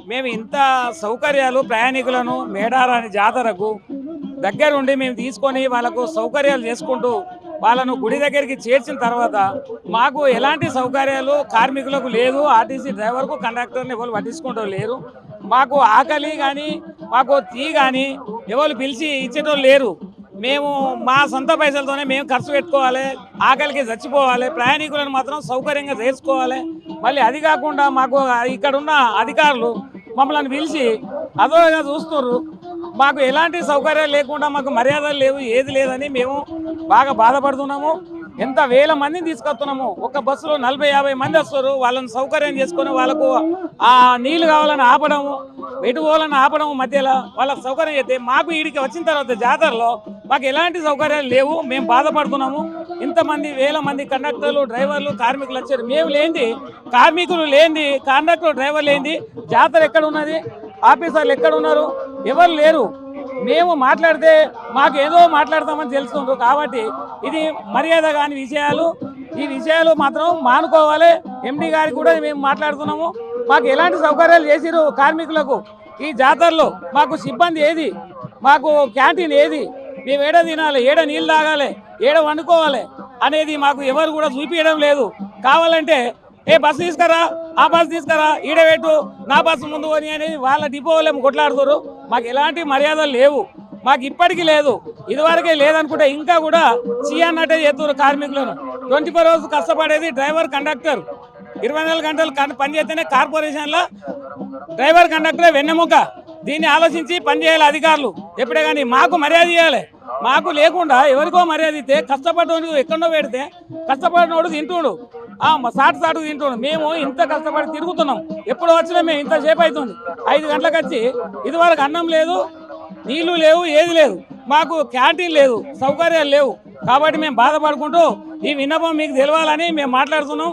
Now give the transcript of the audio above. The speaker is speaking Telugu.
మేము ఇంత సౌకర్యాలు ప్రయాణికులను మేడారాని జాతరకు దగ్గరుండి మేము తీసుకొని వాళ్ళకు సౌకర్యాలు చేసుకుంటూ వాళ్ళను గుడి దగ్గరికి చేర్చిన తర్వాత మాకు ఎలాంటి సౌకర్యాలు కార్మికులకు లేదు. ఆర్టీసీ డ్రైవర్కు కండక్టర్ని ఎవరు పట్టించుకుంటూ లేరు. మాకు ఆకలి కానీ మాకు టీ కానీ ఎవరు పిలిచి ఇచ్చేటోళ్ళు లేరు. మేము మా సొంత పైసలతోనే మేము ఖర్చు పెట్టుకోవాలి, ఆకలికి చచ్చిపోవాలి, ప్రయాణికులను మాత్రం సౌకర్యంగా చేసుకోవాలి. మళ్ళీ అది కాకుండా మాకు ఇక్కడున్న అధికారులు మమ్మల్ని పిలిచి అదోగా చూస్తున్నారు. మాకు ఎలాంటి సౌకర్యాలు లేకుండా మాకు మర్యాదలు లేవు, ఏది లేదని మేము బాగా బాధపడుతున్నాము. ఎంత వేల మందిని తీసుకొస్తున్నాము. ఒక బస్సులో 40-50 మంది వస్తారు. వాళ్ళని సౌకర్యం చేసుకొని వాళ్ళకు ఆ నీళ్లు కావాలని ఆపడము, ఎటు పోవాలని ఆపడము, మధ్యలో వాళ్ళకి సౌకర్యం చేస్తే మాకు వీడికి వచ్చిన తర్వాత జాతరలో మాకు ఎలాంటి సౌకర్యాలు లేవు. మేము బాధపడుతున్నాము. ఇంతమంది వేల మంది కండక్టర్లు, డ్రైవర్లు, కార్మికులు వచ్చారు. మేము లేనిది, కార్మికులు లేనిది, కండక్టర్ డ్రైవర్ లేనిది జాతర ఎక్కడ ఉన్నది? ఆఫీసర్లు ఎక్కడ ఉన్నారు? ఎవరు లేరు. మేము మాట్లాడితే మాకు ఏదో మాట్లాడతామని తెలుసుకుంటారు. కాబట్టి ఇది మర్యాద కాని విషయాలు. ఈ విషయాలు మాత్రం మానుకోవాలి. ఎండి గారికి కూడా మేము మాట్లాడుతున్నాము. మాకు ఎలాంటి సౌకర్యాలు చేసిరు కార్మికులకు ఈ జాతరలో? మాకు సిబ్బంది ఏది? మాకు క్యాంటీన్ ఏది? మేము ఏడ తినాలి, ఏడ నీళ్ళు తాగాలి, ఏడ వండుకోవాలి అనేది మాకు ఎవరు కూడా చూపించడం లేదు. కావాలంటే ఏ బస్సు తీసుకురా, ఆ బస్సు తీసుకురా, ఈడబెట్టు, నా బస్సు ముందు కొని అనేది వాళ్ళ డిపో వాళ్ళేమో కొట్లాడుతారు. మాకు ఎలాంటి మర్యాదలు లేవు. మాకు ఇప్పటికీ లేదు, ఇదివరకే లేదనుకుంటే ఇంకా కూడా అన్నట్టే చేస్తున్నారు కార్మికులను. 24 hours కష్టపడేది డ్రైవర్, కండక్టర్. 24 గంటలు పనిచేస్తేనే కార్పొరేషన్లో డ్రైవర్, కండక్టర్ వెన్నెముక. దీన్ని ఆలోచించి పనిచేయాలి అధికారులు ఎప్పుడే. కానీ మాకు మర్యాద ఇవ్వాలి. మాకు లేకుండా ఎవరికో మర్యాద ఇస్తే కష్టపడ్డోడు ఎక్కడో పెడితే కష్టపడినోడు తింటుడు, సాటుకు తింటుడు. మేము ఇంత కష్టపడి తిరుగుతున్నాం. ఎప్పుడు వచ్చినా మేము ఇంతసేపు అవుతుంది. 5 గంటలకు వచ్చి ఇదివరకు అన్నం లేదు, నీళ్లు లేవు, ఏది లేదు. మాకు క్యాంటీన్ లేదు, సౌకర్యాలు లేవు. కాబట్టి మేము బాధపడుకుంటూ ఈ విన్నపం మీకు తెలవాలని మేము మాట్లాడుతున్నాం.